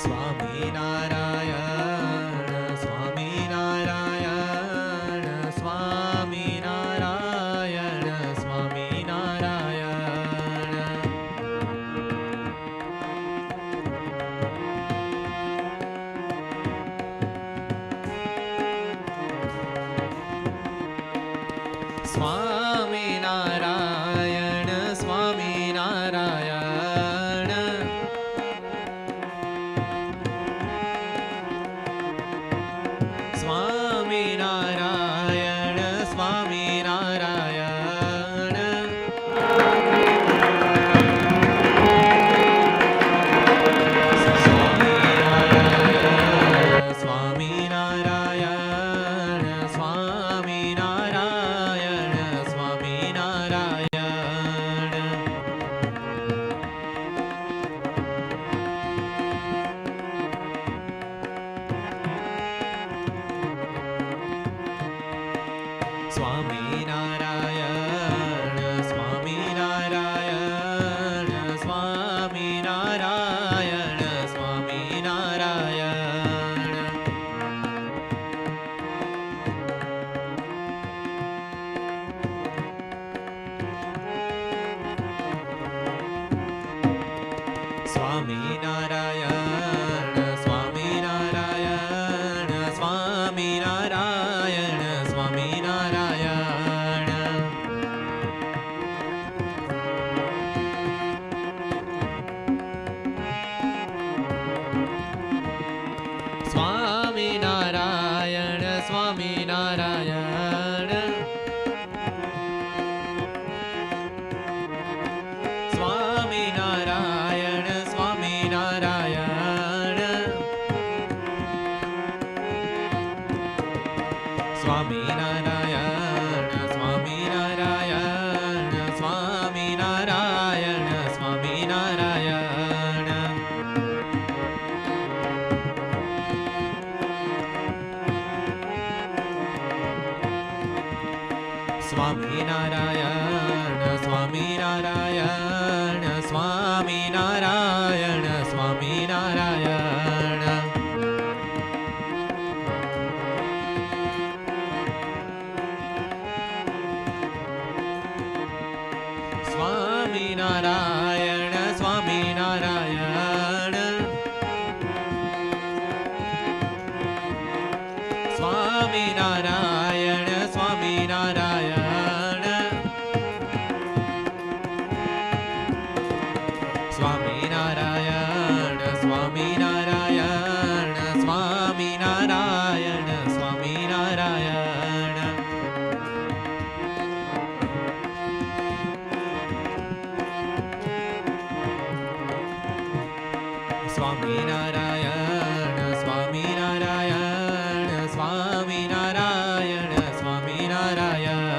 સ્વામિનારાયણ સ્વામિનારાયણ સ્વામિનારાયણ સ્વામિનારાયણ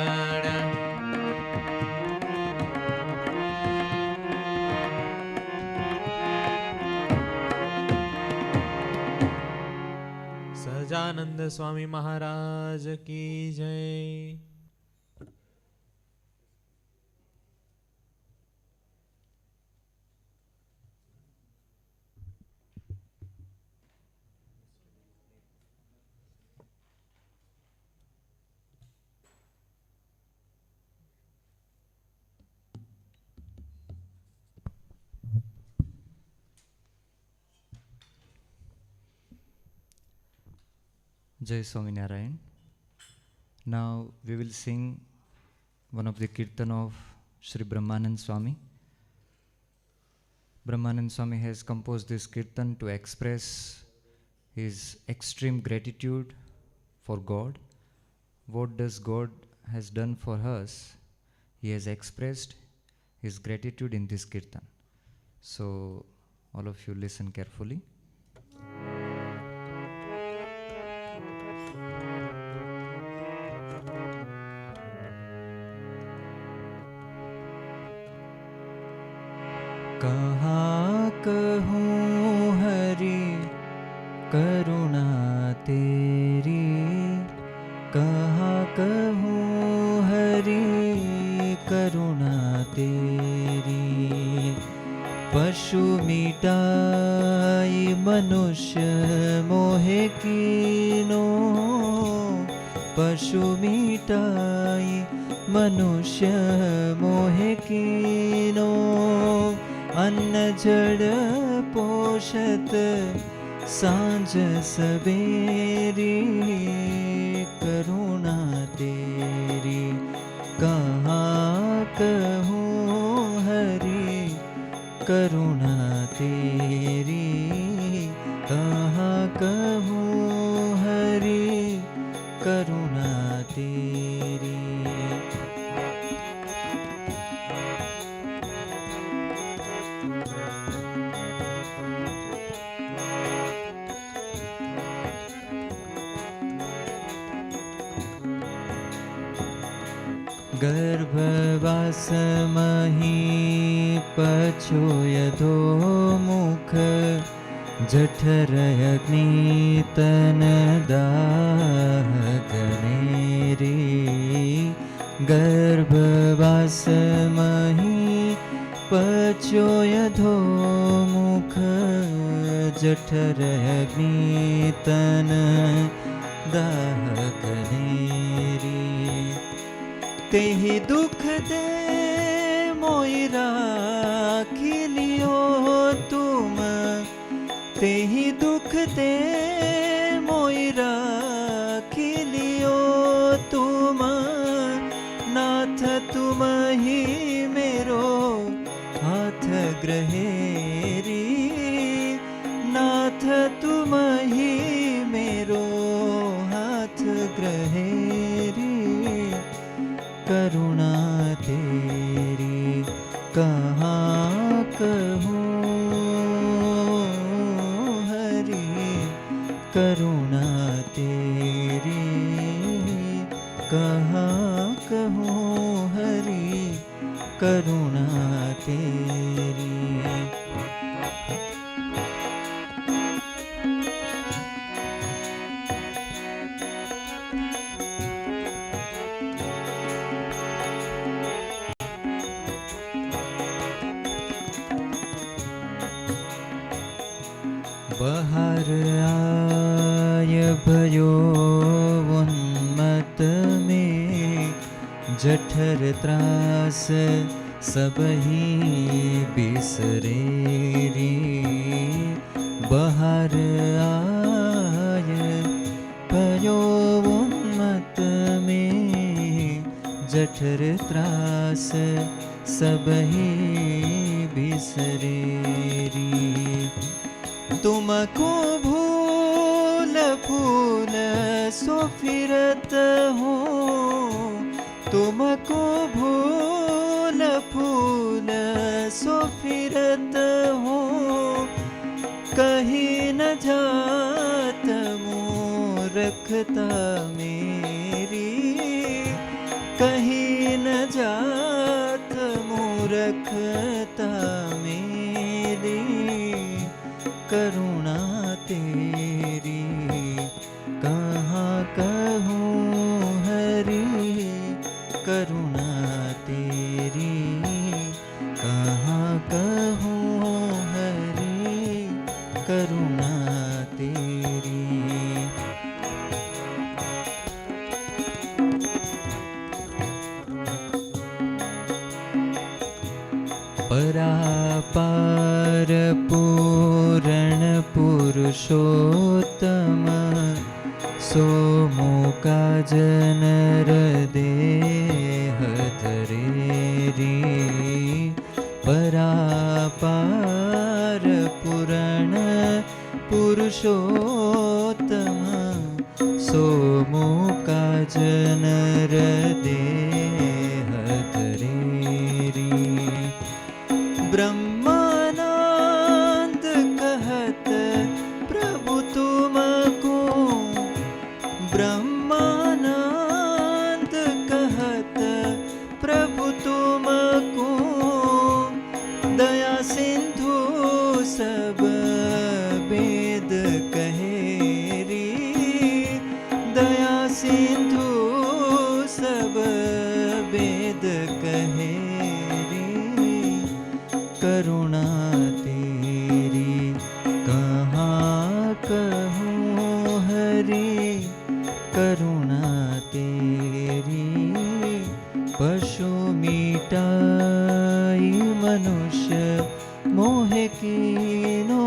સહજાનંદ સ્વામી મહારાજ કી જય. Jai Swaminarayan. Now we will sing one of the kirtan of Sri Brahmanand Swami. Brahmanand Swami has composed this kirtan to express his extreme gratitude for God. What does God has done for us? He has expressed his gratitude in this kirtan. So all of you listen carefully. कहाँ कहूँ हरि करुणा तेरी, कहाँ कहूँ हरि करुणा तेरी, पशु मिटाई मनुष्य मोहे कीनो, पशु मिटाई मनुष्य मोहे कीनो, अन्न जड़ पोषत सांझ सबेरी, करुणा तेरी कहाँ कहूँ हरि, करुणा तेरी कहाँ कहूँ हरि, करुणा तेरी। गर्भवास मही पछोय धो मुख, जठर अग्नि तन दाह गनेरी, गर्भवास मही पछोय धो मुख, जठर अग्नि तन दाह गनेरी, तेहि दुख दे मोहि राखी लियो तुम, तेहि दुख दे मोहि राखी लियो तुम, नाथ तुम ही मेरो हाथ ग्रहेरी, नाथ तुम ही मेरो हाथ ग्रहेरी, करुणा तेरी कहाँ कहूँ हरि, करुणा तेरी कहाँ कहूँ हरि, करुणा तेरी। बहार आय भयो उन्मत में, जठर त्रास सबही बिसरेरी, बहार आय भयो उन्मत में, जठर त्रास सबही बिसरेरी, तुमको भूल फूल सो फिरत हूँ, तुमको भूल फूल सो फिरत हूँ, कहीं न जात मूर्खता मेरी, कहीं न जात मूर्खता मेरी, करुणा तेरी कहाँ कहूँ हरि, करुणा तेरी कहाँ कहूँ हरि, करुणा तेरी। परापार पूरण पुरुषोत्तम, सोमो काज नर देह धरेरी, परापार पूरण पुरुषोत्तम, सोमो काज नर देह धरेरी, ब्रह्मानंद कहत प्रभु तुमको, ब्रह्मानंद कहत प्रभु तुमको, दया सिंधु सब वेद कहेरी, दया सिंधु सब मोहे कीनो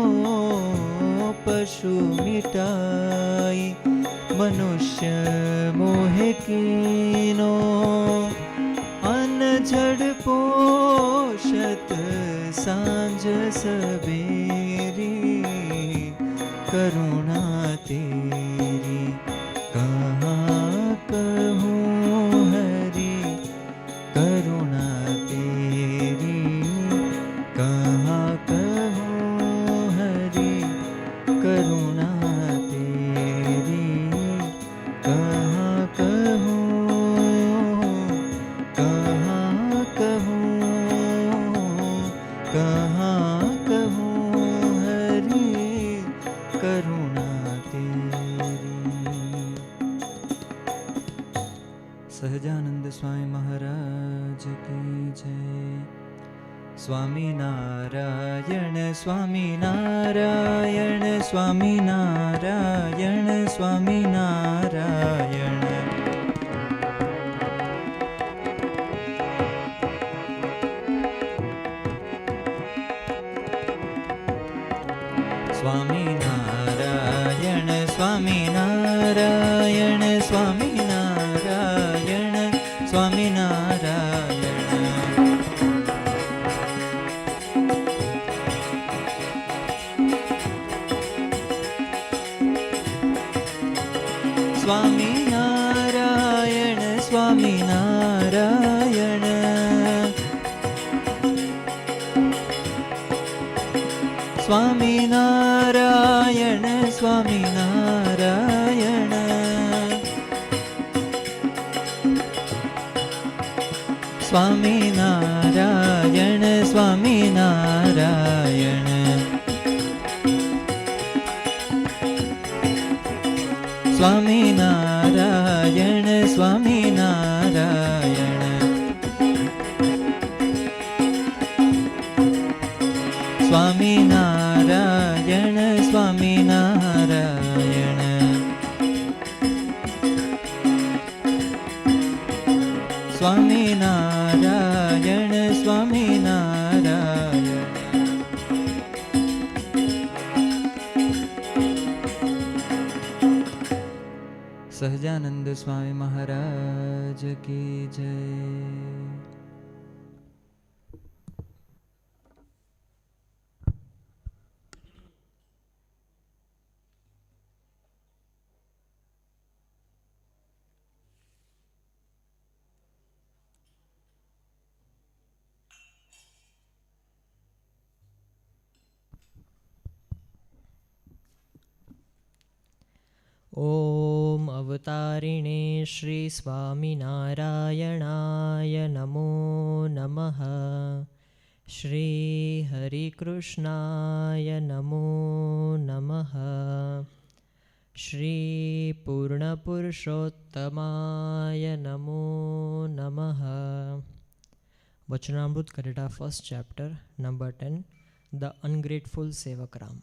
पशु मिटाई, मनुष्य मोहे कीनो अनझड़ पोषत सांझ सबेरी, करुणा तेरी कहाँ कहूँ हरि, करुणा तेरी कहाँ कहूँ हरि, करुणा तेरी कहाँ कहूँ, कहाँ कहूँ, कहाँ कहूँ हरि, करुणा तेरी। सहजानंद स्वामी महाराज की जय। स्वामी नारायण स्वामी नारायण स्वामी नारायण स्वामी नारायण। स्वामी नारायण स्वामी नारायण स्वामी नारायण स्वामी नारायण। स्वामी नारायण स्वामी नारायण। स्वामी नारायण स्वामी नारायण। स्वामी नारायण स्वामी नारायण। स्वामी नारायण स्वामी नारायण। स्वामी नारायण स्वामी नारायण। स्वामी नारायण स्वामी नारायण। सहजानंद स्वामी महाराज की जय। ॐ अवतारिणे श्री स्वामिनारायणाय नमो नमः। श्री हरिकृष्णाय नमो नमः। श्री पूर्णपुरुषोत्तमाय नमो नमः। Vachanamrut Karita, first chapter, number 10, The Ungrateful Sevakram.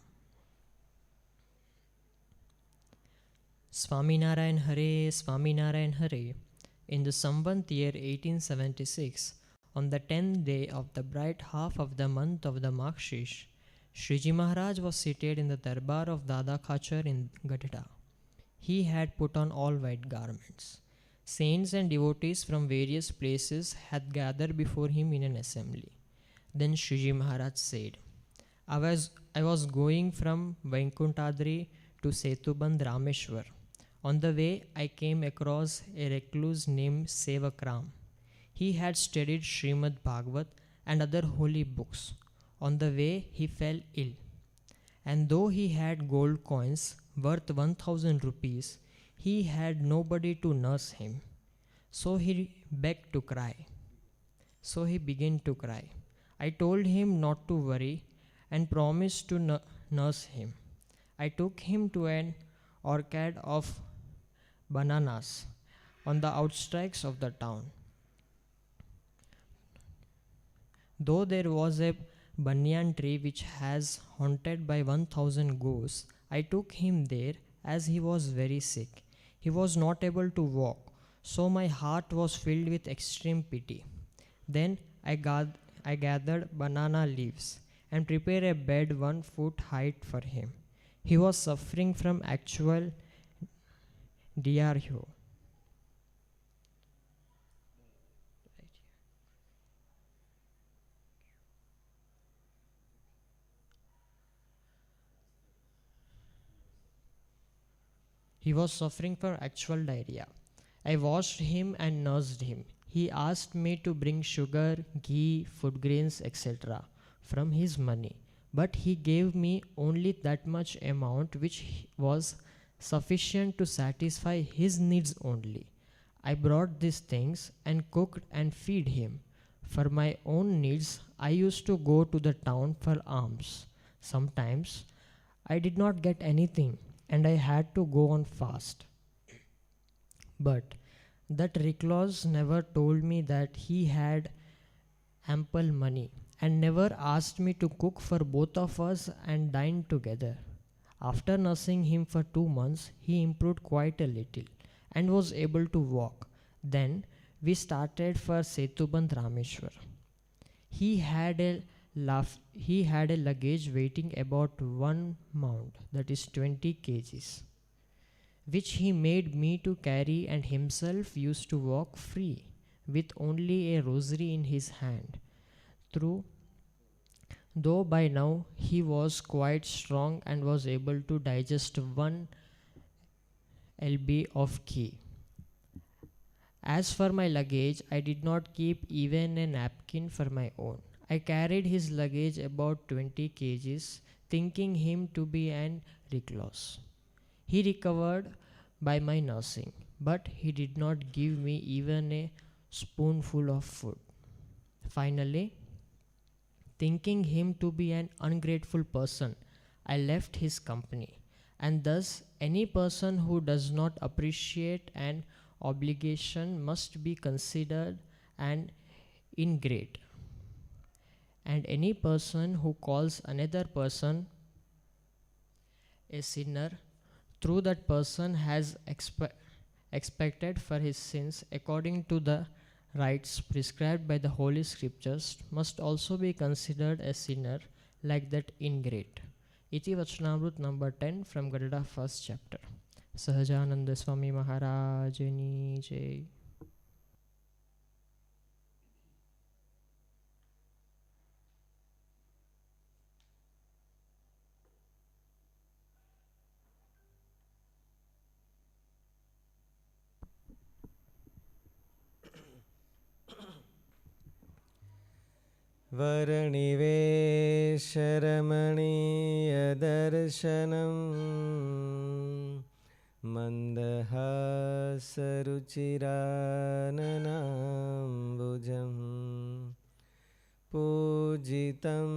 Swaminarayan Hare, Swaminarayan Hare. In the Samvant year 1876, on the 10th day of the bright half of the month of the Makshish, Shriji Maharaj was seated in the darbar of Dada Khachar in Gadhita. He had put on all white garments. Saints and devotees from various places had gathered before him in an assembly. Then Shriji Maharaj said, I was going from Vaikuntadri to Setubandh Rameshwar. On the way, I came across a recluse named Sevakram. He had studied Srimad Bhagavat and other holy books. On the way, he fell ill. And though he had gold coins worth 1,000 rupees, he had nobody to nurse him. So he began to cry. I told him not to worry and promised to nurse him. I took him to an orchard of bananas on the outskirts of the town. Though there was a banyan tree which was haunted by 1,000 ghosts, I took him there as he was very sick. He was not able to walk, so my heart was filled with extreme pity. Then I gathered banana leaves and prepare a bed 1 foot height for him. He was suffering from actual diarrhea. He was suffering from actual diarrhea. I washed him and nursed him. He asked me to bring sugar, ghee, food grains, etc. from his money, but he gave me only that much amount which was sufficient to satisfy his needs only. I brought these things and cooked and feed him. For my own needs, I used to go to the town for alms. Sometimes I did not get anything and I had to go on fast. But that recluse never told me that he had ample money and never asked me to cook for both of us and dine together. After nursing him for 2 months, he improved quite a little and was able to walk. Then we started for Setuband Rameshwar. He had a luggage weighing about 1 mound, that is 20 kgs, which he made me to carry, and himself used to walk free with only a rosary in his hand. Though by now he was quite strong and was able to digest 1 lb of ghee. As for my luggage, I did not keep even a napkin for my own. I carried his luggage about 20 kgs, thinking him to be an recluse. He recovered by my nursing, but he did not give me even a spoonful of food. Finally, thinking him to be an ungrateful person, I left his company. And thus, any person who does not appreciate an obligation must be considered an ingrate. And any person who calls another person a sinner, through that person has expected for his sins according to the rites prescribed by the Holy Scriptures, must also be considered a sinner like that ingrate. Iti Vachanamrut number 10 from Garuda first chapter. Sahajananda Swami Maharajani Jai. वरनिवेशरमणीयदर्शनम् मन्दहासरुचिराननाम्बुजम् पूजितं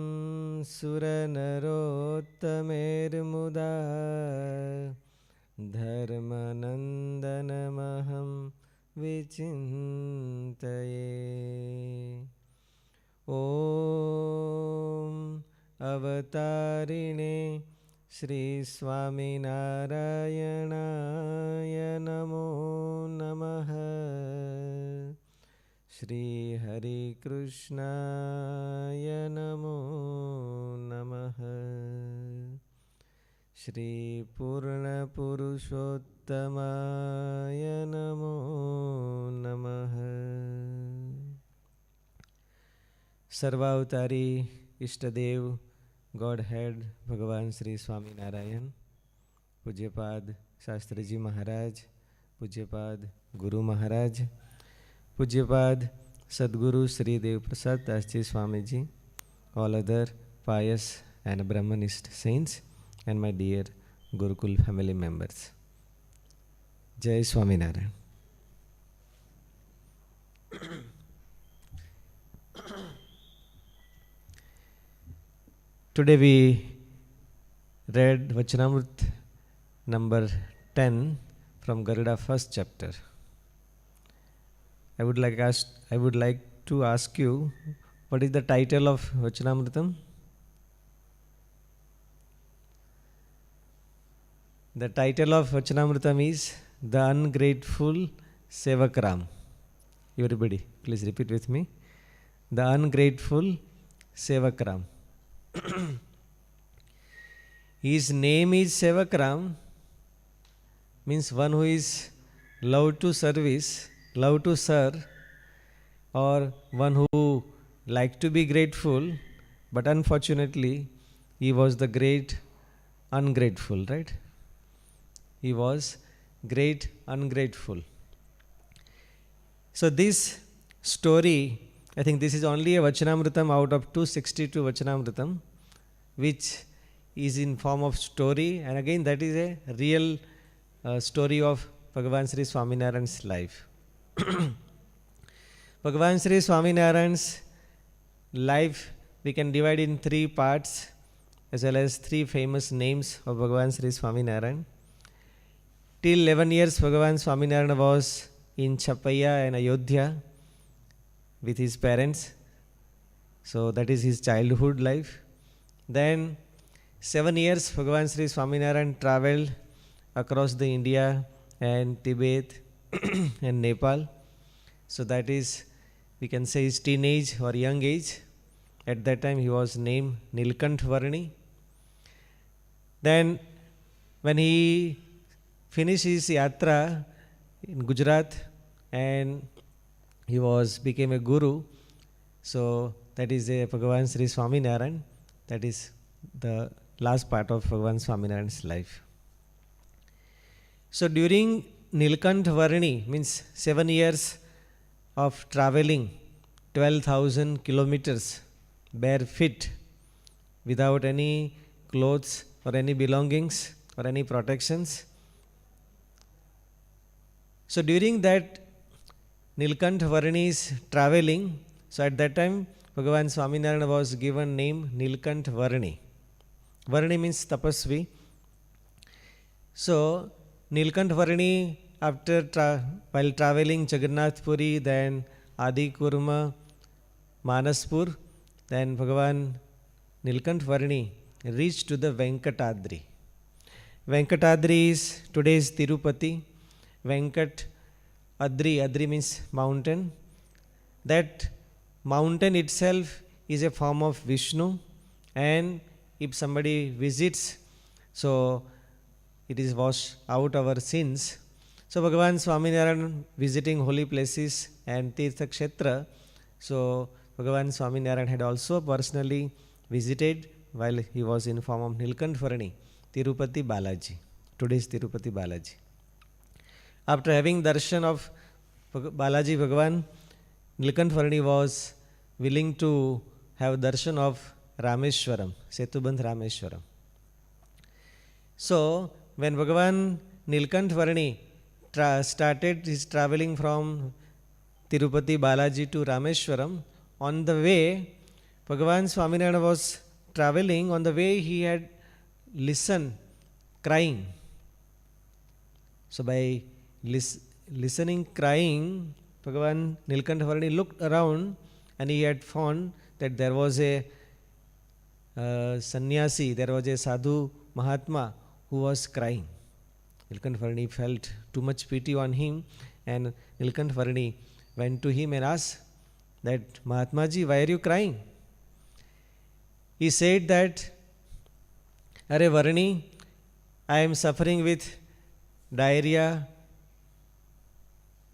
सुरनरोत्तमेर्मुदा धर्मनन्दनमहं विचिन्तये। ॐ अवतारिणे श्री स्वामिनारायणाय नमो नमः। श्री हरिकृष्णाय नमो नमः। श्री पूर्णपुरुषोत्तमाय नमो नमः। सर्वावतारी इष्टदेव God head भगवान श्री स्वामीनारायण, पूज्यपाद शास्त्री जी महाराज, पूज्यपाद गुरु महाराज, पूज्यपाद सद्गुरु Shri Dev Prasad Das ji Swami ji, all other pious and Brahmanist saints, and my dear Gurukul family members. Jai Swaminarayan. Today we read Vachanamrut number 10 from Garuda first chapter. I would like to ask you, what is the title of Vachanamrutam? The title of Vachanamrutam is The Ungrateful Sevakram. Everybody, please repeat with me. The Ungrateful Sevakram. His name is Sevakram, means one who is love to service, love to serve, or one who like to be grateful, but unfortunately he was the great ungrateful, right? He was great ungrateful. So this story, I think this is only a Vachanamritam out of 262 Vachanamritam, which is in form of story, and again that is a real story of Bhagavan Sri Swaminarayan's life. Bhagavan Sri Swaminarayan's life we can divide in three parts, as well as three famous names of Bhagavan Sri Swaminarayan. Till 11 years Bhagavan Swaminarayan was in Chapaya and Ayodhya with his parents. So that is his childhood life. Then 7 years Bhagavan Sri Swaminarayan travelled across the India and Tibet and Nepal. So that is, we can say, his teenage or young age. At that time he was named Nilkanth Varni. Then when he finished his yatra in Gujarat and he became a guru, so that is a Bhagavan Sri Swaminarayan. That is the last part of Bhagavan Swaminarayan's life. So during Nilkanth Varni, means 7 years of traveling 12,000 kilometers bare feet without any clothes or any belongings or any protections. So during that Nilkanth Varni's traveling, so at that time Bhagavan Swaminarayan was given name Nilkanth Varni. Varni means tapasvi. So Nilkanth Varni, after while traveling Jagannath Puri, then Adi Kurma, Manaspur, then Bhagavan Nilkanth Varni reached to the Venkatadri. Venkatadri is today's Tirupati. Adri means mountain. That mountain itself is a form of Vishnu, and if somebody visits, so it is wash out our sins. So Bhagavan Swaminarayan visiting holy places and Tirtha Kshetra, so Bhagavan Swaminarayan had also personally visited while he was in form of Nilkanth Varni, Tirupati Balaji, today's Tirupati Balaji. After having darshan of Balaji Bhagavan, Nilkanth Varni was willing to have darshan of Rameshwaram, Setubandh Rameshwaram. So when Bhagavan Nilkanth Varni started his travelling from Tirupati Balaji to Rameshwaram, on the way Bhagavan Swaminarayan was travelling. On the way he had listened crying. So by listening crying, Bhagavan Nilkanth Varni looked around and he had found that there was a sannyasi, there was a sadhu Mahatma who was crying. Nilkanth Varni felt too much pity on him, and Nilkanth Varni went to him and asked that, Mahatma ji, why are you crying? He said that, Are Varni, I am suffering with diarrhea,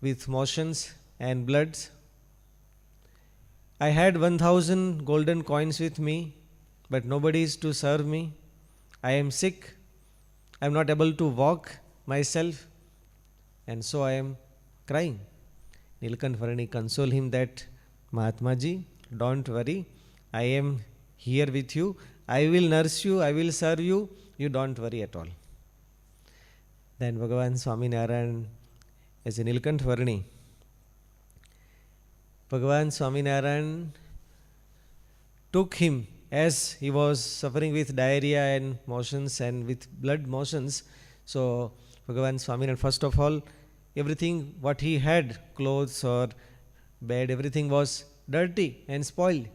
with motions and bloods. I had 1,000 golden coins with me, but nobody is to serve me. I am sick. I am not able to walk myself, and so I am crying. Nilkanth Varni consoled him that, Mahatma ji, don't worry. I am here with you. I will nurse you. I will serve you. You don't worry at all. Then Bhagavan Swaminarayan, as a Nilkanth Varni, Bhagavan Swaminarayan took him as he was suffering with diarrhea and motions and with blood motions. So Bhagavan Swaminarayan, first of all, everything what he had, clothes or bed, everything was dirty and spoiled.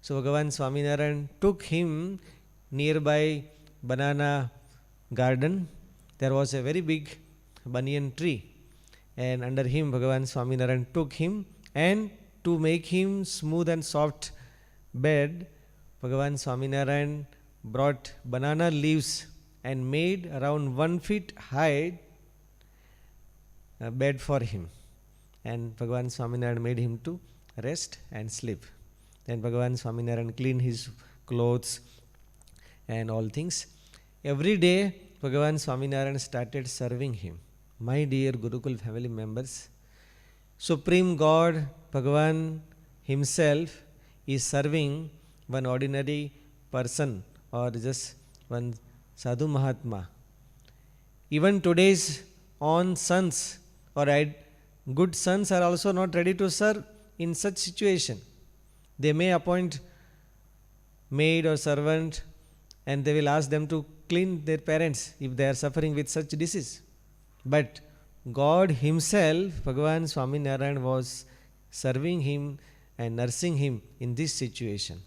So Bhagavan Swaminarayan took him nearby banana garden. There was a very big banyan tree, and under him Bhagavan Swaminarayan took him, and to make him smooth and soft bed, Bhagavan Swaminarayan brought banana leaves and made around 1 feet high a bed for him. And Bhagavan Swaminarayan made him to rest and sleep. Then Bhagavan Swaminarayan cleaned his clothes and all things. Every day Bhagavan Swaminarayan started serving him. My dear Gurukul family members, Supreme God Bhagavan himself is serving one ordinary person or just one Sadhu Mahatma. Even today's own sons or good sons are also not ready to serve in such situation. They may appoint maid or servant and they will ask them to clean their parents if they are suffering with such disease. But God himself, Bhagavan Swaminarayan, was serving him and nursing him in this situation.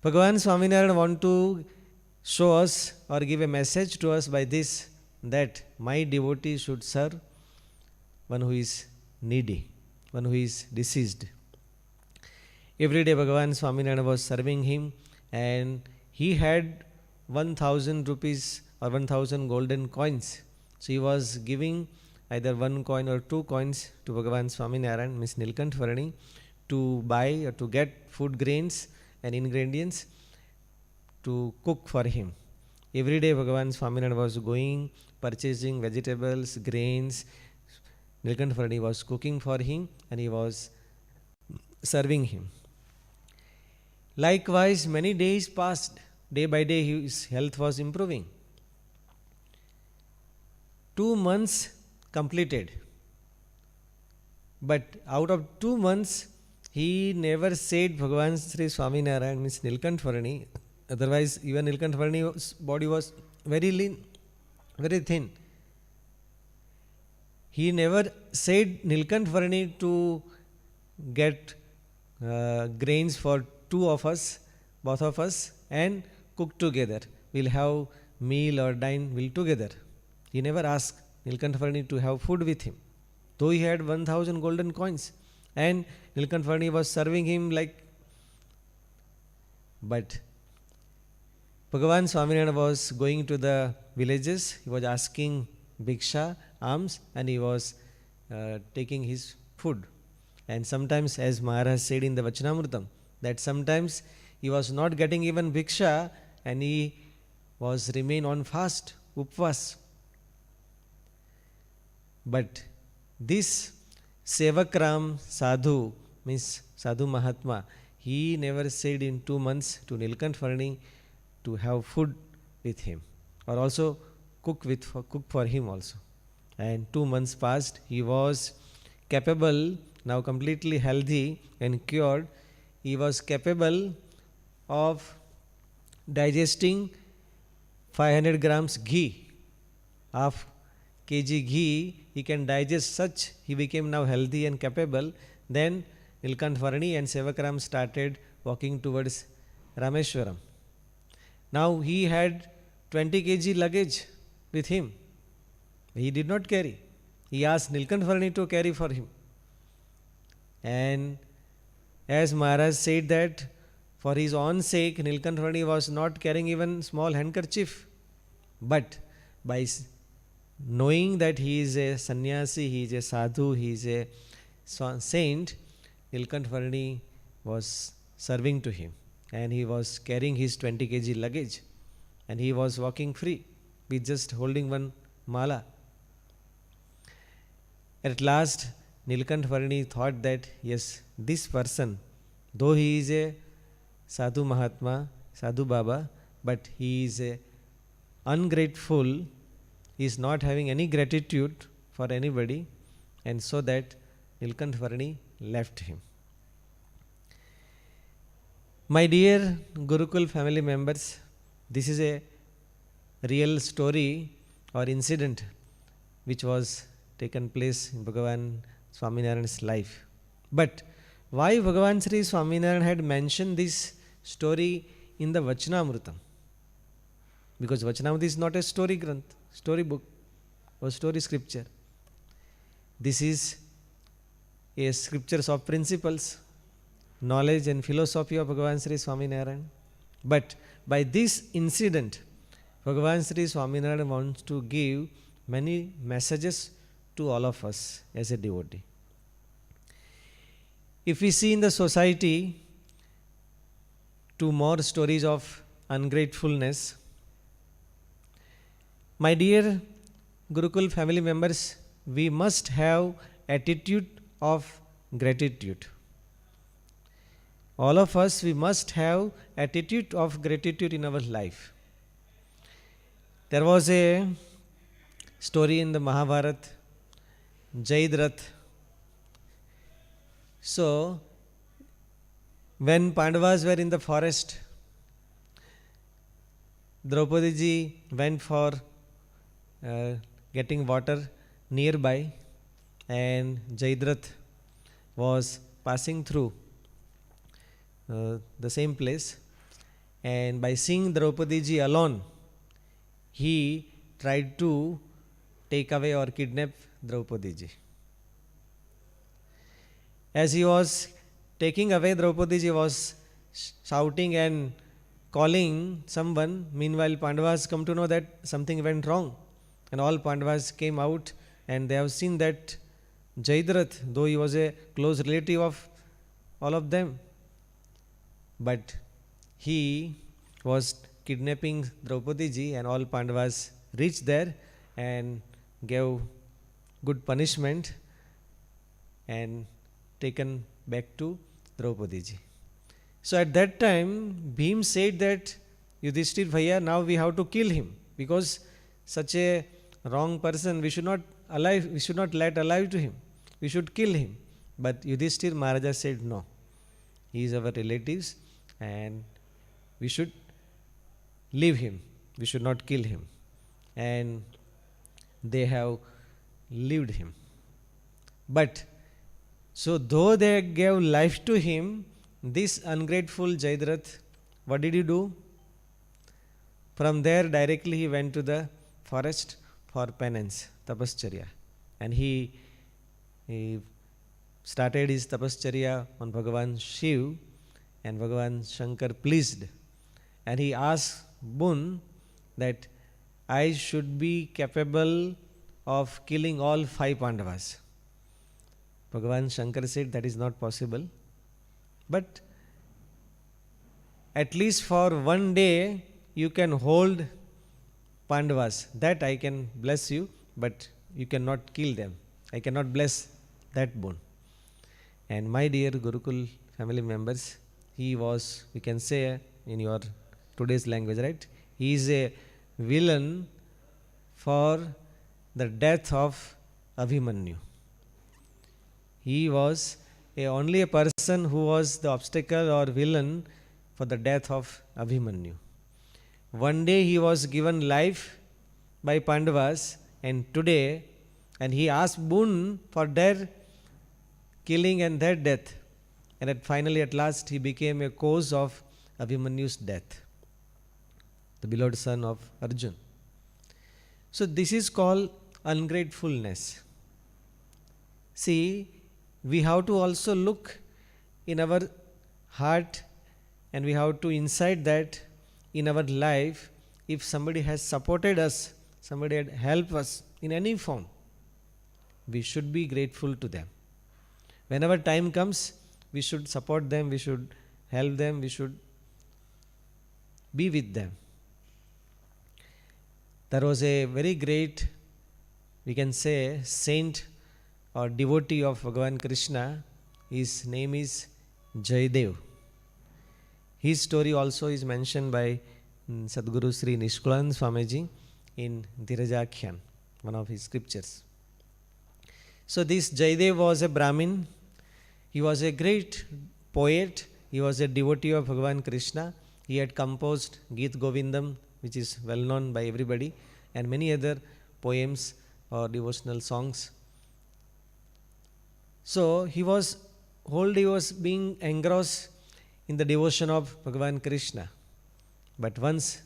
Bhagavan Swaminarayan want to show us or give a message to us by this, that my devotee should serve one who is needy, one who is deceased. Every day Bhagavan Swaminarayan was serving him, and he had 1000 rupees or 1000 golden coins. So he was giving either 1 coin or 2 coins to Bhagavan Swaminarayan, Miss Nilkantvarani, to buy or to get food grains and ingredients to cook for him. Every day Bhagavan Swaminarayan was going, purchasing vegetables, grains. Nilkantvarani was cooking for him and he was serving him. Likewise, many days passed. Day by day his health was improving. 2 months completed. But out of 2 months, he never said Bhagavan Sri Swaminarayan, means Nilkantvarani. Otherwise, even Nilkantvarani's body was very lean, very thin. He never said Nilkantvarani to get grains for 2 of us, both of us, and cook together. We'll have meal or dine will together. He never asked Nilkantvarani to have food with him, though he had 1000 golden coins, and Nilkantvarani was serving him like. But Bhagavan Swaminarayan was going to the villages, he was asking bhiksha, alms, and he was taking his food. And sometimes, as Maharaj said in the Vachanamrutam, that sometimes he was not getting even bhiksha and he was remain on fast, upvas. But this Sevakram Sadhu, means Sadhu Mahatma, he never said in 2 months to Nilkantvarani to have food with him, or also cook for him also. And 2 months passed, he was capable, now completely healthy and cured. He was capable of digesting 500 grams ghee, half kg ghee. He can digest such. He became now healthy and capable. Then Nilkantvarani and Sevakram started walking towards Rameshwaram. Now he had 20 kg luggage with him. He did not carry. He asked Nilkantvarani to carry for him. And as Maharaj said that for his own sake, Nilkantvarani was not carrying even small handkerchief. But by knowing that he is a sannyasi, he is a sadhu, he is a saint, Nilkantvarani was serving to him. And he was carrying his 20 kg luggage. And he was walking free with just holding one mala. At last, Nilkantvarani thought that, yes, this person, though he is a Sadhu Mahatma, Sadhu Baba, but he is a ungrateful, he is not having any gratitude for anybody, and so that Nilkantvarani left him. My dear Gurukul family members, this is a real story or incident which was taken place in Bhagavan Swaminarayan's life. But why Bhagavan Sri Swaminarayan had mentioned this story in the Vachanamrutam? Because Vachanamrutam is not a story book or story scripture. This is a scriptures of principles. knowledge and philosophy of Bhagavan Sri Swaminarayan. But by this incident, Bhagavan Sri Swaminarayan wants to give many messages to all of us as a devotee. If we see in the society two more stories of ungratefulness, my dear Gurukul family members, we must have attitude of gratitude. All of us, we must have attitude of gratitude in our life. There was a story in the Mahabharata, Jayadratha. So, when Pandavas were in the forest, Draupadi ji went for getting water nearby, and Jayadratha was passing through the same place, and by seeing Draupadi ji alone, he tried to take away or kidnap Draupadi ji. As he was taking away, Draupadi ji was shouting and calling someone. Meanwhile, Pandavas come to know that something went wrong, and all Pandavas came out, and they have seen that Jayadratha, though he was a close relative of all of them, but he was kidnapping Draupadi ji, and all Pandavas reached there and gave good punishment and taken back to Draupadi ji. So at that time, Bhim said that, Yudhishthir Bhaiya, now we have to kill him, because such a wrong person we should not let alive to him. We should kill him. But Yudhishthir Maharaja said, no, he is our relatives and we should leave him. We should not kill him. And they have lived him. But so though they gave life to him, this ungrateful Jayadratha, what did he do? From there directly he went to the forest for penance, tapascharya. And he started his tapascharya on Bhagavan Shiv, and Bhagavan Shankar pleased. And he asked boon that I should be capable of killing all 5 Pandavas. Bhagavan Shankar said that is not possible. But at least for one day you can hold Pandavas. That I can bless you, but you cannot kill them. I cannot bless that boon. And my dear Gurukul family members, he was, we can say in your today's language, right? He is a villain for the death of Abhimanyu. He was only a person who was the obstacle or villain for the death of Abhimanyu. One day he was given life by Pandavas, and today, and he asked boon for their killing and their death. And finally, at last, he became a cause of Abhimanyu's death, the beloved son of Arjun. So this is called ungratefulness. See, we have to also look in our heart, and we have to incite that in our life. If somebody has supported us, somebody had helped us in any form, we should be grateful to them. Whenever time comes, we should support them, we should help them, we should be with them. There was a very great, we can say, saint or devotee of Bhagavan Krishna. His name is Jayadev. His story also is mentioned by Sadguru Sri Nishkulan Swamiji in Dhirajakhyan, one of his scriptures. So this Jayadev was a Brahmin. He was a great poet. He was a devotee of Bhagavan Krishna. He had composed Geet Govindam, which is well known by everybody, and many other poems or devotional songs. So he was being engrossed in the devotion of Bhagavan Krishna. But once,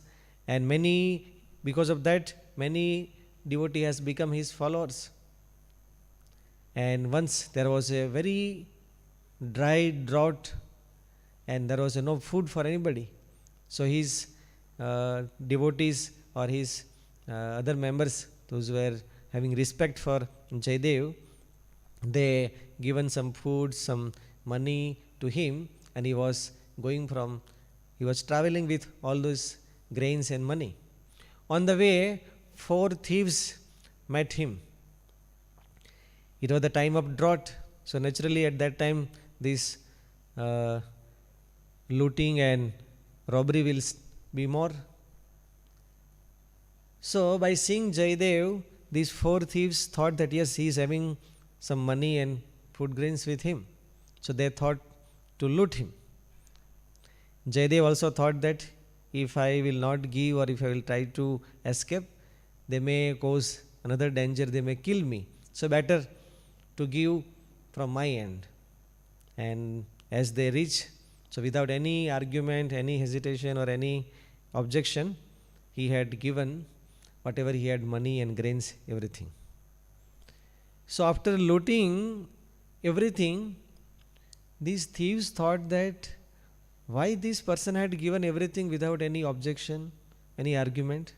and many, because of that, many devotees has become his followers. And once there was a very dry drought and there was no food for anybody. So his devotees or his other members, those who were having respect for Jaidev, they given some food, some money to him, and he was traveling with all those grains and money. On the way, 4 thieves met him. It was the time of drought, so naturally at that time this looting and robbery will be more. So by seeing Jaidev, these 4 thieves thought that yes, he is having some money and food grains with him. So they thought to loot him. Jaidev also thought that if I will not give or if I will try to escape, they may cause another danger, they may kill me. So better to give from my end. And as they reach, so without any argument, any hesitation or any objection, he had given whatever he had, money and grains, everything. So after looting everything, these thieves thought that why this person had given everything without any objection, any argument?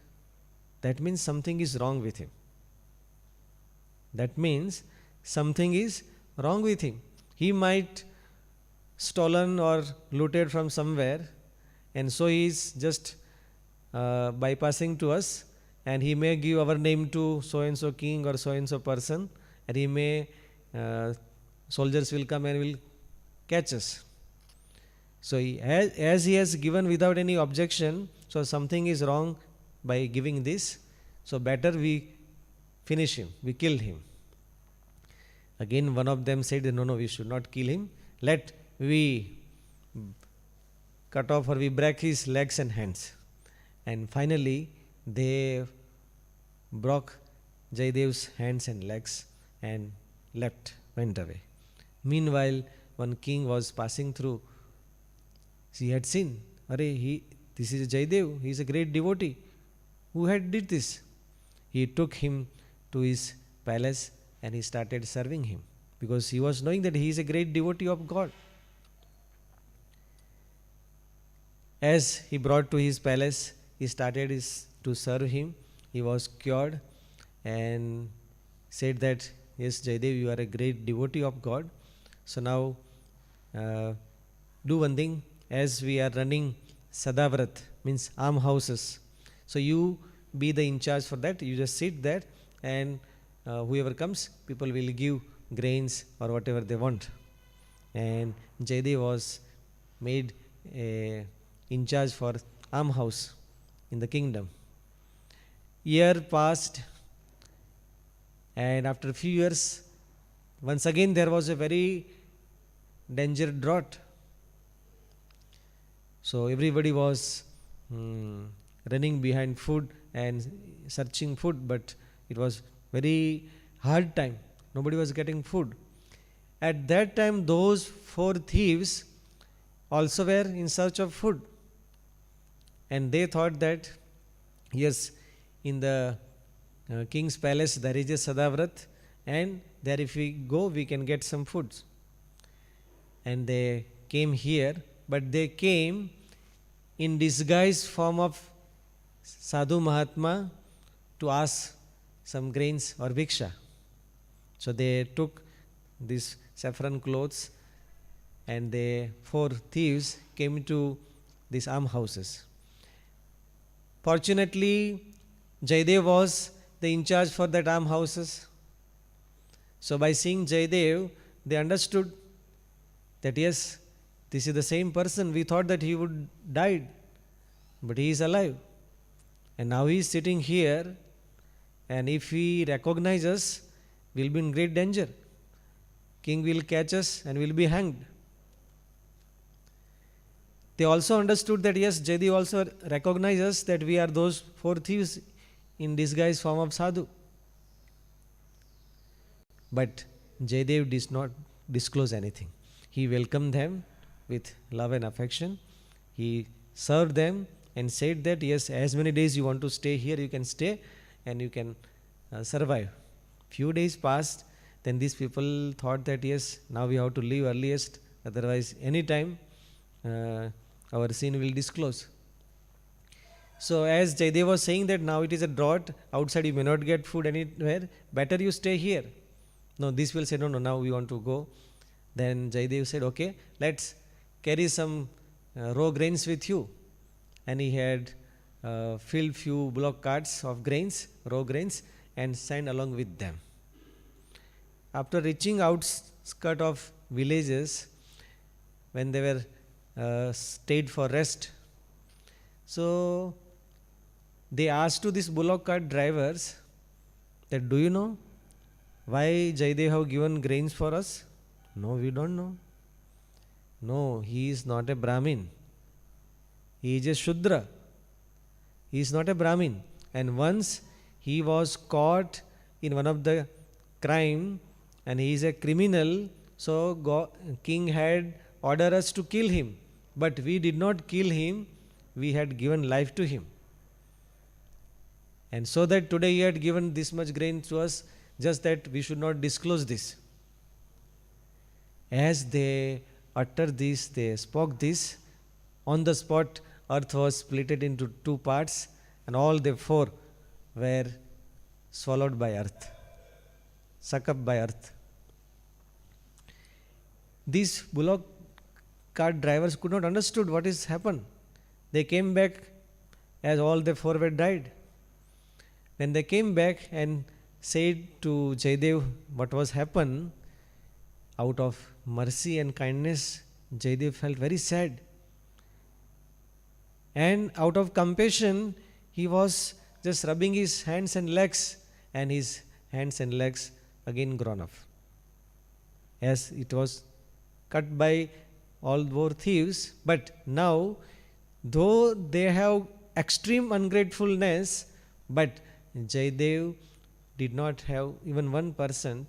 That means something is wrong with him. That means something is wrong with him. He might stolen or looted from somewhere, and so he is just bypassing to us, and he may give our name to so and so king or so and so person, and he may soldiers will come and will catch us. So as he has given without any objection, so something is wrong by giving this. So better we finish him, we kill him. Again one of them said, no, we should not kill him. Let we cut off or we break his legs and hands. And finally they broke Jaidev's hands and legs and went away. Meanwhile, one king was passing through. He had seen, this is Jaidev, he is a great devotee. Who had did this? He took him to his palace and he started serving him, because he was knowing that he is a great devotee of God. As he brought to his palace, he started to serve him. He was cured and said that, yes, Jaidev, you are a great devotee of God. So now do one thing, as we are running Sadavrat, means almhouses. So you be the in charge for that. You just sit there, and whoever comes, people will give grains or whatever they want. And Jaidev was made in charge for almhouse in the kingdom. Year passed, and after a few years, once again there was a very dangerous drought. So everybody was running behind food and searching food, but it was very hard time. Nobody was getting food. At that time, those 4 thieves also were in search of food. And they thought that, yes, in the king's palace there is a Sadavrat, and there if we go, we can get some food. And they came here, but they came in disguised form of Sadhu Mahatma to ask some grains or bhiksha. So they took these saffron clothes, and the 4 thieves came to these almhouses. Fortunately, Jaidev was the in charge for that almhouses. So by seeing Jaidev, they understood that yes, this is the same person. We thought that he would died, but he is alive. And now he is sitting here, and if he recognizes us, we will be in great danger. King will catch us and we will be hanged. They also understood that yes, Jaidev also recognizes that we are those 4 thieves in disguised form of sadhu. But Jaidev did not disclose anything. He welcomed them with love and affection. He served them and said that yes, as many days you want to stay here, you can stay and you can survive. Few days passed, then these people thought that yes, now we have to leave earliest, otherwise any time our sin will disclose. So as Jaydev was saying that now it is a drought, outside you may not get food anywhere, better you stay here. No, this will say, no, now we want to go. Then Jaydev said, okay, let's carry some raw grains with you. And he had filled few bullock carts of grains, raw grains, and sent along with them. After reaching outskirt of villages, when they were stayed for rest, so they asked to these bullock cart drivers that, do you know why Jaydev have given grains for us? No, we don't know. No, he is not a Brahmin. He is a Shudra. He is not a Brahmin. And once he was caught in one of the crime and he is a criminal, so king had ordered us to kill him. But we did not kill him. We had given life to him. And so that today he had given this much grain to us, just that we should not disclose this. As they uttered this, they spoke this, on the spot earth was split into two parts and all the four were swallowed by earth, sucked up by earth. These bullock cart drivers could not understood what has happened. They came back as all the four were died. When they came back and said to Jaydev what was happened, out of mercy and kindness, Jaydev felt very sad. And out of compassion, he was just rubbing his hands and legs, and his hands and legs again grown up. As it was cut by all four thieves, but now, though they have extreme ungratefulness, but Jaydev did not have even 1%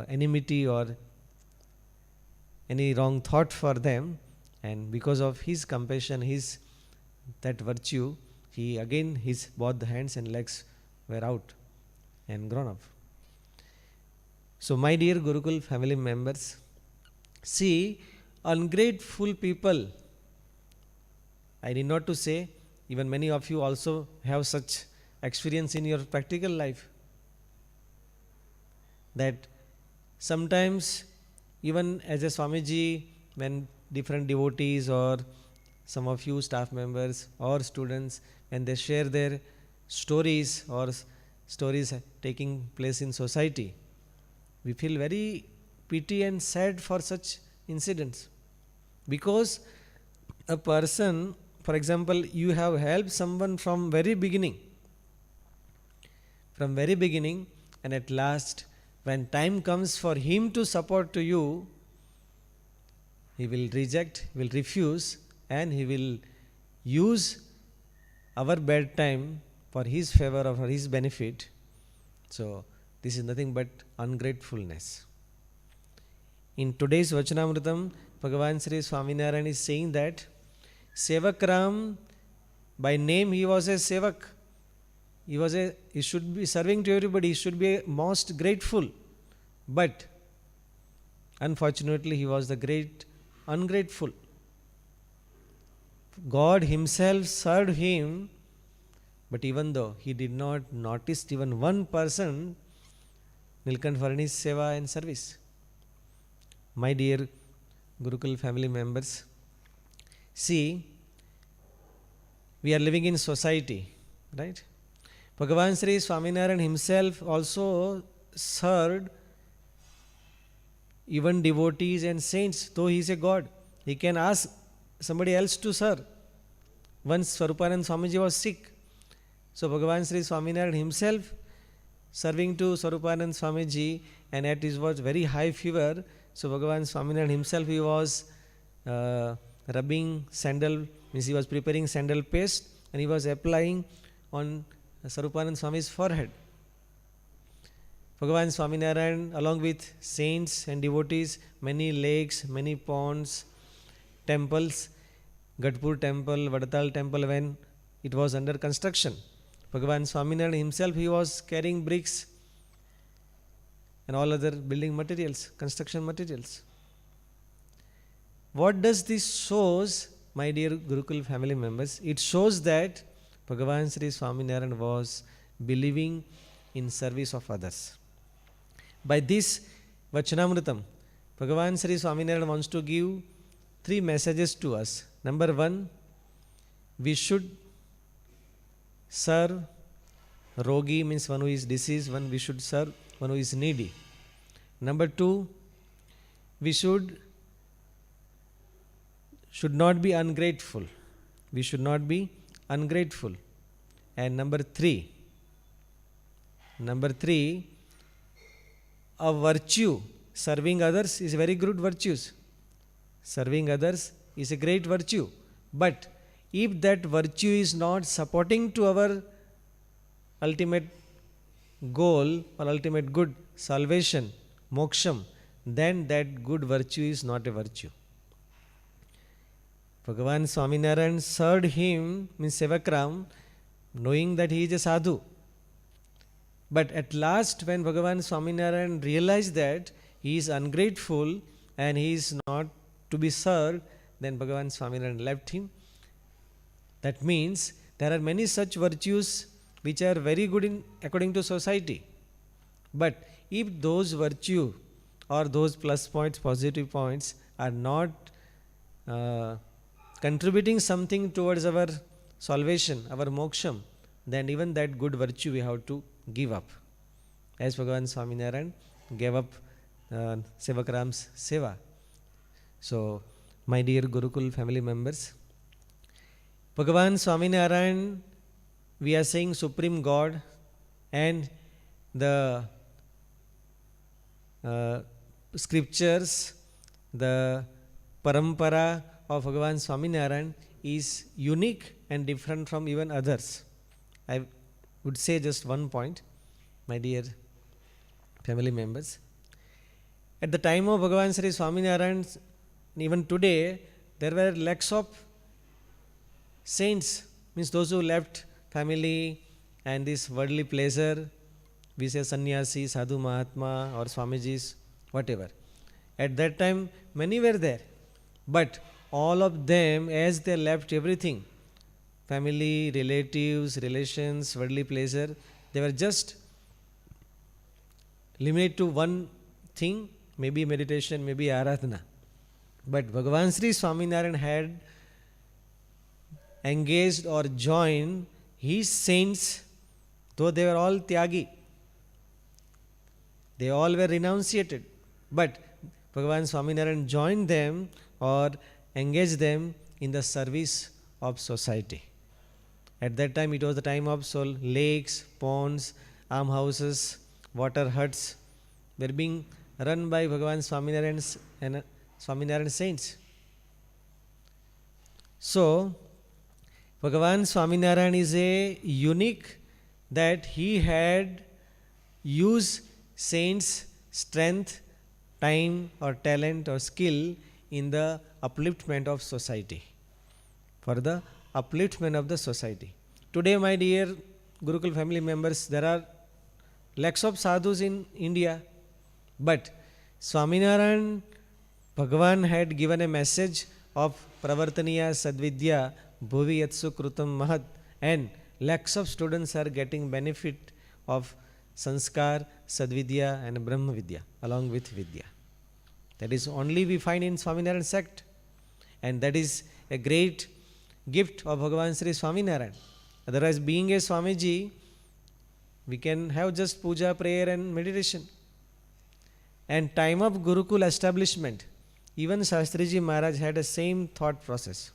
enmity or any wrong thought for them, and because of his compassion, his that virtue, he again his both the hands and legs were out and grown up. So my dear Gurukul family members, see, ungrateful people, I need not to say, even many of you also have such experience in your practical life, that sometimes even as a Swamiji, when different devotees or some of you staff members or students, when they share their stories or stories taking place in society, we feel very pity and sad for such incidents. Because a person, for example, you have helped someone from very beginning, and at last, when time comes for him to support to you, he will reject, will refuse, and he will use our bad time for his favor or for his benefit. So, this is nothing but ungratefulness. In today's Vachanamritam, Bhagavan Sri Swaminarayan is saying that Sevak Ram, by name he was a Sevak. He should be serving to everybody, he should be most grateful. But unfortunately, he was the great ungrateful. God himself served him, but even though he did not notice even 1% Nilkant for his seva and service. My dear Gurukul family members, see, we are living in society, right? Bhagavan Sri Swaminarayan himself also served even devotees and saints, though he is a God. He can ask somebody else to serve. Once Swarupanand Swamiji was sick, so Bhagavan Sri Swaminarayan himself serving to Swarupanand Swamiji, and at his was very high fever, so Bhagavan Swaminarayan himself, he was rubbing sandal, means he was preparing sandal paste and he was applying on Swarupanand Swami's forehead. Bhagavan Swaminarayan, along with saints and devotees, many lakes, many ponds, temples, Gadpur temple, Vadatal temple, when it was under construction, Bhagavan Swaminarayan himself, he was carrying bricks and all other building materials, construction materials. What does this shows, my dear Gurukul family members? It shows that Bhagavan Sri Swaminarayan was believing in service of others. By this Vachanamritam, Bhagavan Sri Swaminarayan wants to give 3 messages to us. Number 1, we should serve rogi, means one who is diseased, we should serve one who is needy. Number 2, we should not be ungrateful. We should not be ungrateful. And number 3, a virtue, serving others is very good virtues. Serving others is a great virtue. But if that virtue is not supporting to our ultimate goal or ultimate good, salvation, moksham, then that good virtue is not a virtue. Bhagavan Swaminarayan served him, means Sevakram, knowing that he is a sadhu. But at last, when Bhagavan Swaminarayan realized that he is ungrateful and he is not to be served, then Bhagavan Swaminarayan left him. That means there are many such virtues which are very good according to society. But if those virtues or those plus points, positive points are not contributing something towards our salvation, our moksham, then even that good virtue we have to give up. As Bhagavan Swaminarayan gave up Sevakram's seva. So, my dear Gurukul family members, Bhagavan Swaminarayan, we are saying Supreme God, and the scriptures, the parampara of Bhagavan Swaminarayan is unique and different from even others. I would say just one point, my dear family members. At the time of Bhagavan Sri Swaminarayan, even today, there were lakhs of saints, means those who left family and this worldly pleasure, we say sannyasi, sadhu mahatma or swamijis, whatever. At that time, many were there. But all of them, as they left everything, family, relatives, relations, worldly pleasure, they were just limited to one thing, maybe meditation, maybe aradhana. But Bhagavan Sri Swaminarayan had engaged or joined his saints, though they were all tyagi. They all were renunciated. But Bhagavan Swaminarayan joined them or engaged them in the service of society. At that time, it was the time of lakes, ponds, almhouses, water huts were being run by Bhagavan Swaminarayan's and Swaminarayan saints. So, Bhagavan Swaminarayan is a unique that he had used saints' strength, time or talent or skill in the upliftment of society, for the upliftment of the society. Today, my dear Gurukul family members, there are lakhs of sadhus in India, but Swaminarayan Bhagavan had given a message of Pravartaniya Sadvidya Bhuvi Yatsu Krutam Mahad, and lakhs of students are getting benefit of Sanskar, Sadvidya and Brahma Vidya along with Vidya. That is only we find in Swaminarayan sect, and that is a great gift of Bhagavan Sri Swaminarayan. Otherwise, being a Swamiji, we can have just puja, prayer and meditation. And time of Gurukul establishment, even Shastriji Maharaj had the same thought process.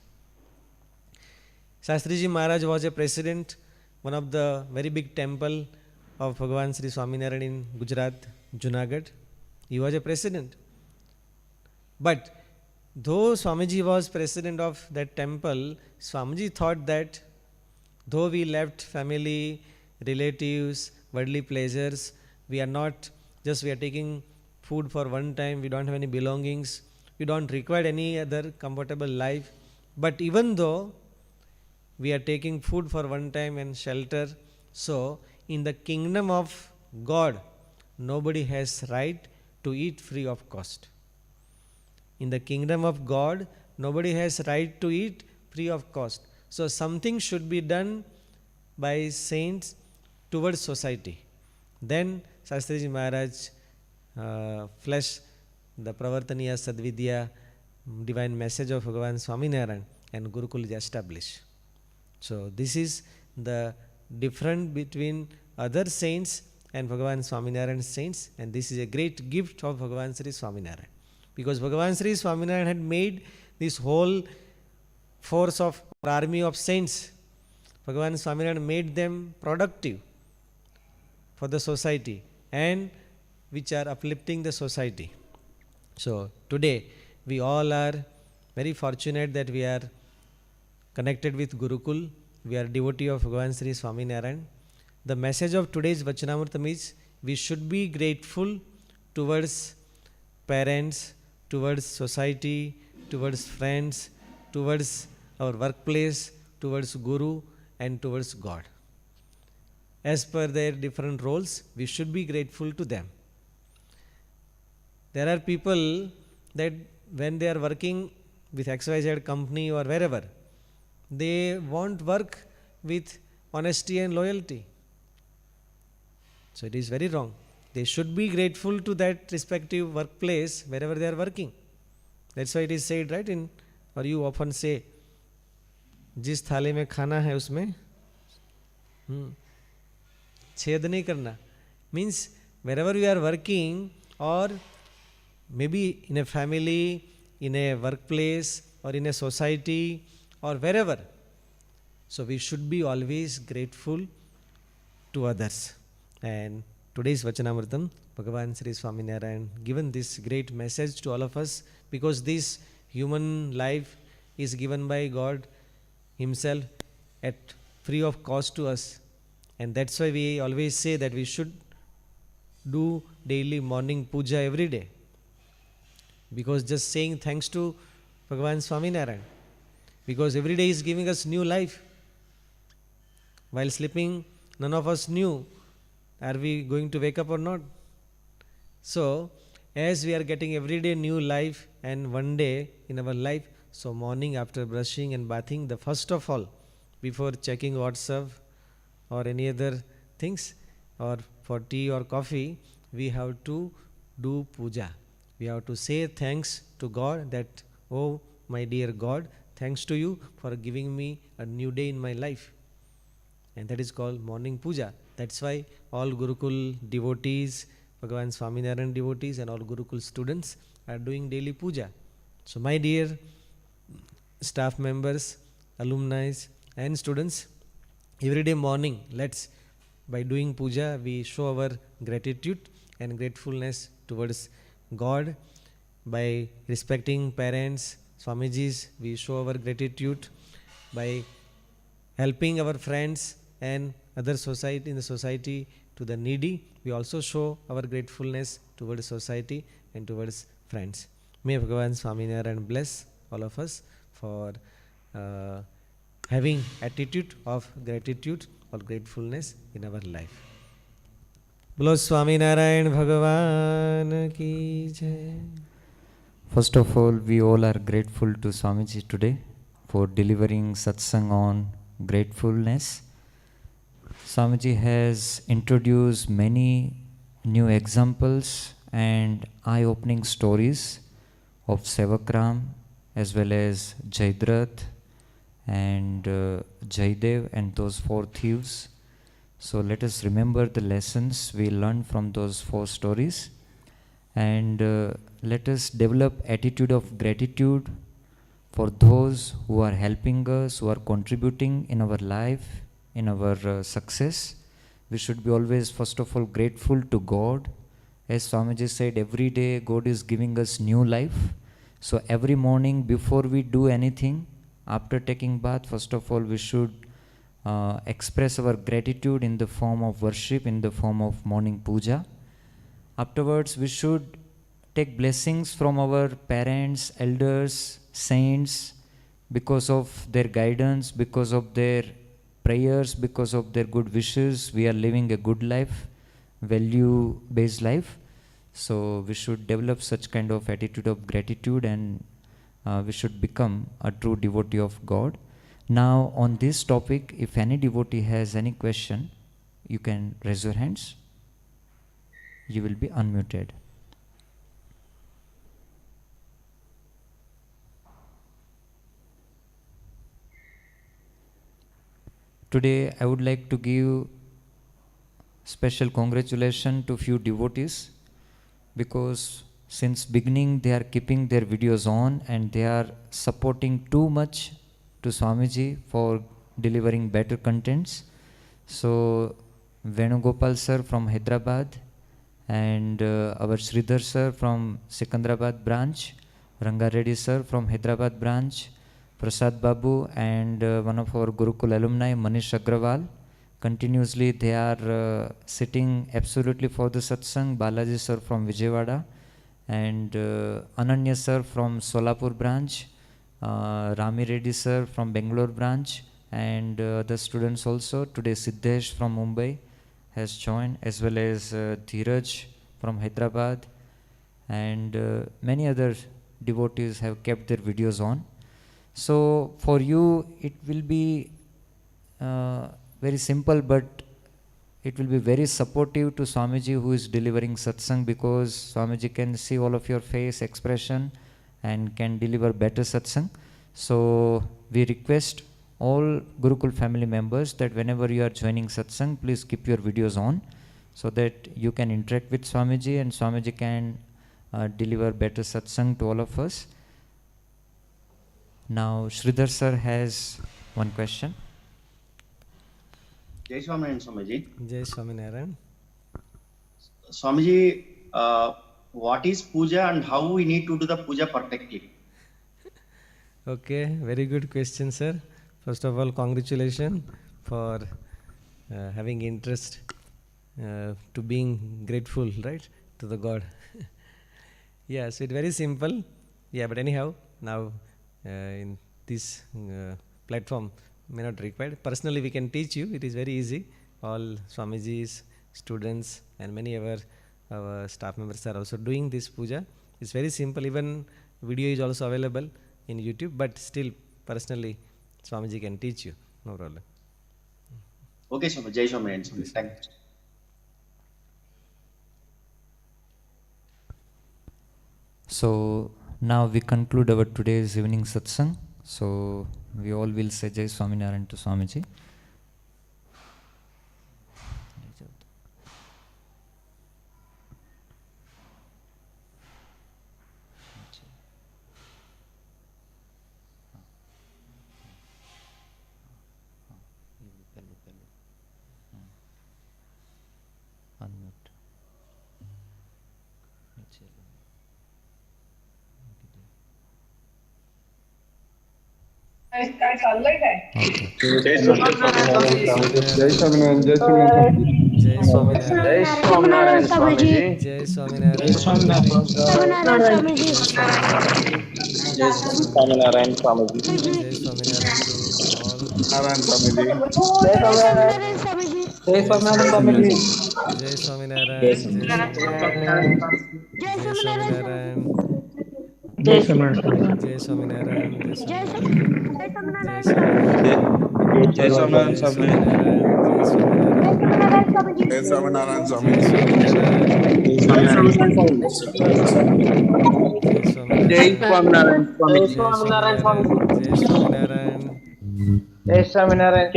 Shastriji Maharaj was a president, one of the very big temple of Bhagavan Sri Swaminarayan in Gujarat, Junagadh. He was a president. But though Swamiji was president of that temple, Swamiji thought that though we left family, relatives, worldly pleasures, we are taking food for one time, we don't have any belongings, we don't require any other comfortable life. But even though we are taking food for one time and shelter, so in the kingdom of God, nobody has right to eat free of cost. In the kingdom of God, nobody has right to eat free of cost. So something should be done by saints towards society. Then Shastriji Maharaj flashed the Pravartaniya Sadvidya, divine message of Bhagavan Swaminarayan, and Gurukul is established. So this is the difference between other saints and Bhagavan Swaminarayan saints, and this is a great gift of Bhagavan Sri Swaminarayan. Because Bhagavan Sri Swaminarayan had made this whole force of army of saints. Bhagavan Swaminarayan made them productive for the society and which are uplifting the society. So today we all are very fortunate that we are connected with Gurukul. We are devotee of Bhagavan Sri Swaminarayan. The message of today's Vachanamritam is we should be grateful towards parents, towards society, towards friends, towards our workplace, towards Guru and towards God. As per their different roles, we should be grateful to them. There are people that when they are working with XYZ company or wherever, they won't work with honesty and loyalty. So it is very wrong. They should be grateful to that respective workplace wherever they are working. That's why it is said, right? Or you often say, जिस थाली में खाना है उसमें छेद नहीं करना. Means wherever you are working, or maybe in a family, in a workplace, or in a society, or wherever. So we should be always grateful to others. And today's Vachanamritam, Bhagavan Sri Swaminarayan given this great message to all of us, because this human life is given by God Himself at free of cost to us. And that's why we always say that we should do daily morning puja every day. Because just saying thanks to Bhagavan Swaminarayan. Because every day is giving us new life. While sleeping, none of us knew, are we going to wake up or not? So, as we are getting every day new life and one day in our life, so morning after brushing and bathing, the first of all, before checking WhatsApp or any other things, or for tea or coffee, we have to do puja. We have to say thanks to God that, oh my dear God, thanks to you for giving me a new day in my life. And that is called morning puja. That's why all Gurukul devotees, Bhagavan Swaminarayan devotees and all Gurukul students are doing daily puja. So my dear staff members, alumni and students, every day morning, let's, by doing puja, we show our gratitude and gratefulness towards God. By respecting parents, Swamijis, we show our gratitude. By helping our friends and other society in the society to the needy, we also show our gratefulness towards society and towards friends. May Bhagavan Swaminarayan bless all of us for having attitude of gratitude or gratefulness in our life. Bolo Swaminarayan Bhagavan ki jai. First of all, we all are grateful to Swamiji today for delivering satsang on gratefulness. Swamiji has introduced many new examples and eye-opening stories of Sevakram as well as Jaydrath and Jaydev and those 4 thieves. So let us remember the lessons we learned from those 4 stories, and let us develop attitude of gratitude for those who are helping us, who are contributing in our life, in our success. We should be always, first of all, grateful to God. As Swamiji said, every day God is giving us new life. So every morning before we do anything, after taking bath, first of all, we should express our gratitude in the form of worship, in the form of morning puja. Afterwards, we should take blessings from our parents, elders, saints, because of their guidance, because of their prayers, because of their good wishes. We are living a good life, value-based life. So we should develop such kind of attitude of gratitude, and we should become a true devotee of God. Now on this topic, if any devotee has any question, you can raise your hands. You will be unmuted. Today I would like to give special congratulations to few devotees, because since beginning they are keeping their videos on and they are supporting too much to Swamiji for delivering better contents. So Venugopal sir from Hyderabad, and our Sridhar sir from Secunderabad branch, Ranga Reddy sir from Hyderabad branch, Prasad Babu, and one of our Gurukul alumni, Manish Agrawal. Continuously they are sitting absolutely for the satsang. Balaji sir from Vijayawada, and Ananya sir from Solapur branch, Rami Reddy sir from Bangalore branch, and the students also. Today Siddesh from Mumbai has joined, as well as Dheeraj from Hyderabad, and many other devotees have kept their videos on. So for you it will be very simple, but it will be very supportive to Swamiji who is delivering satsang, because Swamiji can see all of your face expression and can deliver better satsang. So we request all Gurukul family members that whenever you are joining satsang, please keep your videos on, so that you can interact with Swamiji and Swamiji can deliver better satsang to all of us. Now Sridhar sir has one question. Jai Swaminarayan Swamiji. Jai Swaminarayan. Swamiji, what is puja and how we need to do the puja perfectly? Okay, very good question, sir. First of all, congratulations for having interest to being grateful, right, to the God. Yeah, so it's very simple. Yeah, but anyhow, now in this platform may not required. Personally, we can teach you. It is very easy. All Swamijis, students, and many of our staff members are also doing this puja. It's very simple. Even video is also available in YouTube, but still, personally, Swamiji can teach you. No problem. Okay, Swamiji. Jai Swaminarayan Swamiji. Thank you. So now we conclude our today's evening satsang. So we all will say Jai Swaminarayan to Swamiji. Unmute. काय चाललंय काय जय स्वामीनारायण जय स्वामीनारायण स्वामीजी जय स्वामीनारायण स्वामीजी जय स्वामीनारायण स्वामीजी जय Swaminarayan to all Narayan स्वामीजी जय स्वामीनारायण स्वामीजी जय स्वामीनारायण जय स्वामीनारायण जय स्वामीनारायण जय स्वामीनारायण जय स्वामीनारायण जय स्वामीनारायण जय स्वामीनारायण स्वामी जय स्वामीनारायण स्वामी जय स्वामीनारायण जय स्वामीनारायण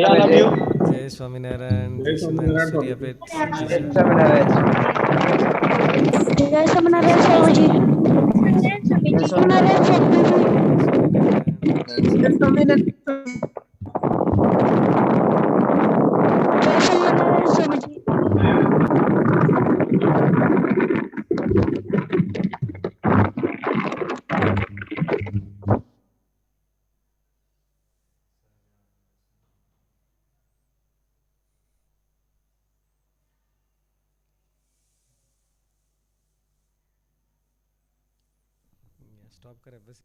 जय स्वामीनारायण जय स्वामीनारायण सूर्यापेट जय स्वामीनारायण जय स्वामीनारायण स्वामीजी जय स्वामीनारायण स्वामीजी स्टॉप करें बस